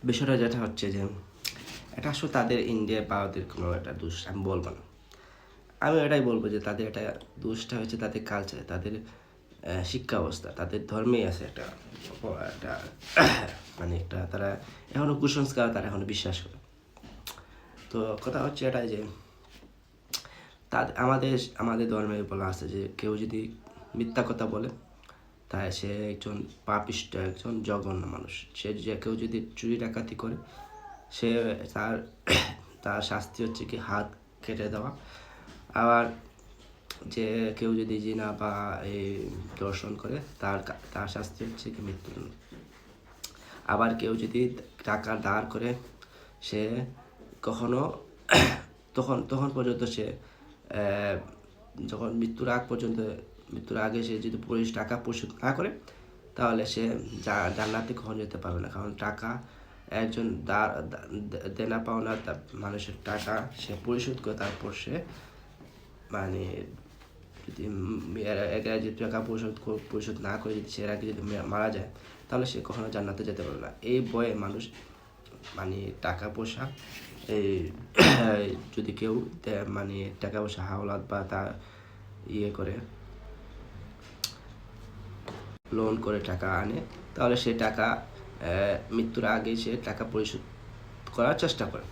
বিষয়টা যেটা হচ্ছে যে এটা আসলে তাদের ইন্ডিয়া বা ওদের কোনো একটা দোষ আমি বলবো না। আমি এটাই বলবো যে তাদের এটা দোষটা হচ্ছে তাদের কালচার, তাদের শিক্ষা অবস্থা, তাদের ধর্মেই আছে একটা একটা মানে একটা তারা এখনও কুসংস্কার তারা এখনও বিশ্বাস করে। তো কথা হচ্ছে এটাই যে তাদের আমাদের আমাদের ধর্মে বলা আছে যে কেউ যদি মিথ্যা কথা বলে তাই সে একজন পাপিষ্ট, একজন জঘন্য মানুষ। সে যে কেউ যদি চুরি ডাকাতি করে সে তার তার শাস্তি হচ্ছে কি হাত কেটে দেওয়া। আবার যে কেউ যদি জিনা বা এই দর্শন করে তার শাস্তি হচ্ছে কি মৃত্যুদণ্ড। আবার কেউ যদি টাকা ধার করে সে কখনো তখন তখন পর্যন্ত সে যখন মৃত্যুর আগে সে যদি টাকা পরিশোধ না করে তাহলে সে জান্নাতে কখনো যেতে পারবে না। কারণ টাকা একজন দেনা পাওনা মানুষের টাকা সে পরিশোধ করে তারপর সে মানে যদি যদি টাকা পরিশোধ না করে যদি সে আগে যদি মারা যায় তাহলে সে কখনো জান্নাতে যেতে পারবে না। এই ভয়ে মানুষ মানে টাকা পয়সা এই যদি কেউ মানে টাকা পয়সা হাওলাত বা তার করে লোন করে টাকা আনে তাহলে সে টাকা মৃত্যুর আগে সে টাকা পরিশোধ করার চেষ্টা করে।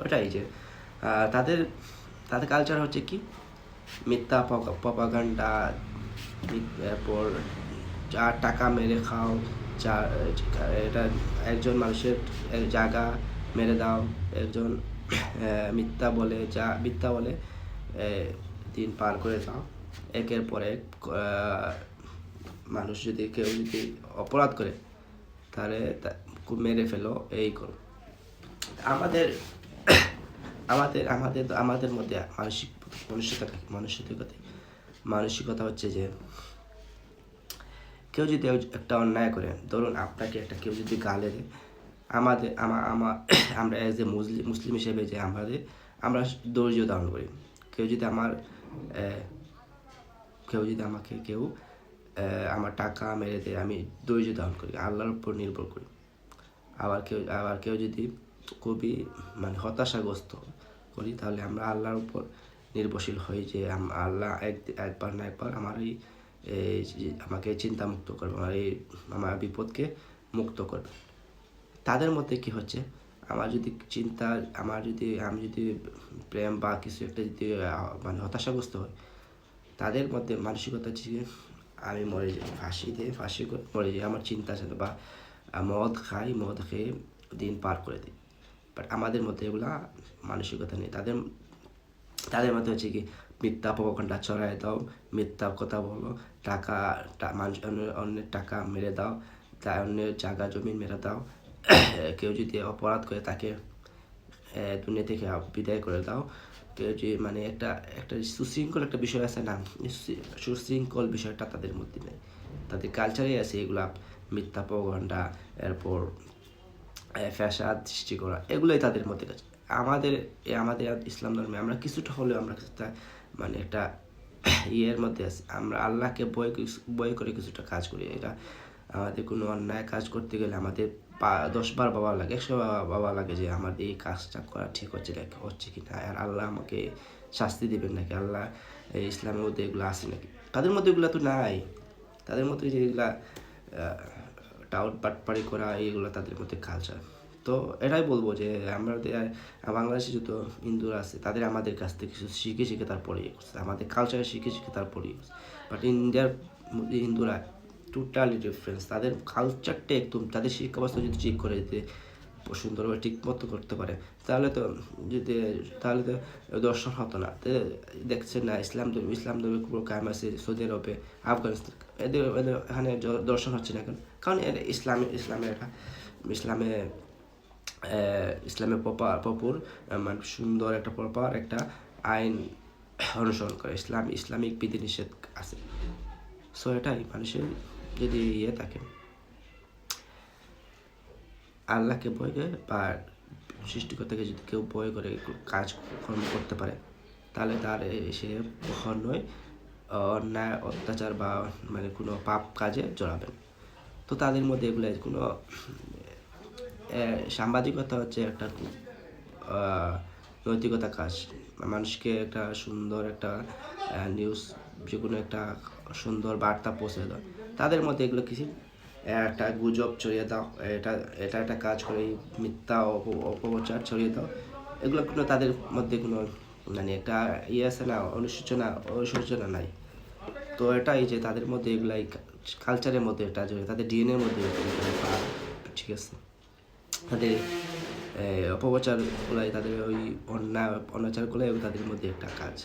ওটাই যে তাদের তাদের কালচার হচ্ছে কি মিথ্যা প্রপাগান্ডা, এরপর যা টাকা মেরে খাও, যা এটা একজন মানুষের জায়গা মেরে দাও, একজন মিথ্যা বলে দিন পার করে দাও। একের পর এক মানুষ যদি কেউ যদি অপরাধ করে তাহলে মেরে ফেলো, এই করো। আমাদের আমাদের আমাদের আমাদের মধ্যে মানসিকতা হচ্ছে যে কেউ যদি একটা অন্যায় করে, ধরুন আপনাকে একটা কেউ যদি গালে দেয়, আমরা এজ এ মুসলিম হিসেবে যে আমরা ধৈর্য ধারণ করি। কেউ যদি আমাকে আমার টাকা মেরে দেয়, আমি ধৈর্য ধারণ করি, আল্লাহর উপর নির্ভর করি। আবার কেউ যদি খুবই মানে হতাশাগ্রস্ত করি তাহলে আমরা আল্লাহর উপর নির্ভরশীল হই যে আল্লাহ একবার না একবার আমাকে চিন্তামুক্ত করবে, আমার বিপদকে মুক্ত করবে। তাদের মধ্যে কি হচ্ছে, আমি যদি প্রেম বা কিছু একটা যদি মানে হতাশাগ্রস্ত হয়, তাদের মধ্যে মানসিকতা হচ্ছে আমি মরে যাই, ফাঁসি করে মরে যাই, আমার চিন্তা আছে বা মদ খেয়ে দিন পার করে দিই। বাট আমাদের মধ্যে এগুলা মানসিকতা নেই। তাদের মধ্যে হচ্ছে কি মিথ্যা প্রপাগান্ডা ছড়ায় দাও, মিথ্যা কথা বলো, অন্যের টাকা মেরে দাও, অন্যের জায়গা জমি মেরে দাও, কেউ যদি অপরাধ করে তাকে দুনিয়া থেকে বিদায় করে দাও। কেউ যদি মানে একটা সুশৃঙ্খল একটা বিষয় আছে না, সুশৃঙ্খল বিষয়টা তাদের মধ্যে নেই। তাদের কালচারে আছে এগুলা মিথ্যা প্রপাগান্ডা, এরপর ফ্যাসাদ সৃষ্টি করা, এগুলোই তাদের মধ্যে কাছে। আমাদের ইসলাম ধর্মে আমরা কিছুটা হলেও আমরা মানে একটা ইয়ের মধ্যে আছি, আমরা আল্লাহকে ভয় করে কিছুটা কাজ করি। এটা আমাদের কোনো অন্যায় কাজ করতে গেলে আমাদের 10 বার বাবা লাগে, 100 বাবা লাগে যে আমাদের এই কাজটা করা ঠিক হচ্ছে কি না, আর আল্লাহ আমাকে শাস্তি দেবেন নাকি, আল্লাহ ইসলামের মধ্যে এগুলো আছে নাকি। তাদের মধ্যে এগুলো তো নাই। তাদের মধ্যে যে এগুলা টাউট বাটপাড়ি করা, এইগুলো তাদের মধ্যে কালচার। তো এটাই বলবো যে আমাদের বাংলাদেশে যত হিন্দুরা আছে তাদের আমাদের কাছ থেকে কিছু শিখে তারপরে করছে, আমাদের কালচারে শিখে তারপরে করছে। বাট ইন্ডিয়ার হিন্দুরা টোটালি ডিফারেন্স। তাদের কালচারটা একদম, তাদের শিক্ষা ব্যবস্থা যদি ঠিক করে দিতে সুন্দরভাবে ঠিক মতো করতে পারে তাহলে তো দর্শন হতো না। দেখছেন না ইসলাম ধর্মে পুরো কায়েম আছে সৌদি আরবে, আফগানিস্তান, এদের এখানে দর্শন হচ্ছে না কেন? কারণ ইসলামে প্রপার মানে সুন্দর একটা প্রপার একটা আইন অনুসরণ করে, ইসলামিক বিধিনিষেধ আছে। সো এটাই মানুষের যদি থাকে আল্লাহকে ভয় করে বা সৃষ্টিকর্তাকে যদি কেউ ভয় করে কাজ কর্ম করতে পারে তাহলে সে কখনোই অন্যায় অত্যাচার বা মানে কোনো পাপ কাজে জড়াবে না। তো তাদের মধ্যে এগুলো কোনো সাংবাদিকতা হচ্ছে একটা খুব নৈতিকতা কাজ। মানুষকে একটা সুন্দর একটা নিউজ, যে কোনো একটা সুন্দর বার্তা পৌঁছে দেয়, তাদের মধ্যে এগুলো কিছু একটা গুজব ছড়িয়ে দাও, এটা এটা একটা কাজ করে, এই মিথ্যা অপপ্রচার ছড়িয়ে দাও, এগুলো কোনো তাদের মধ্যে কোনো মানে একটা ইয়ে আছে না, অনুশোচনা নাই। তো এটাই যে তাদের মধ্যে এগুলাই কালচারের মধ্যে এটা যে তাদের ডিএনএর মধ্যে ঠিক আছে, তাদের অপপ্রচারগুলাই, তাদের ওই অনাচারগুলাই তাদের মধ্যে একটা কাজ।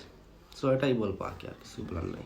সো এটাই বলবো আর কি, আর কিছু বলার নাই।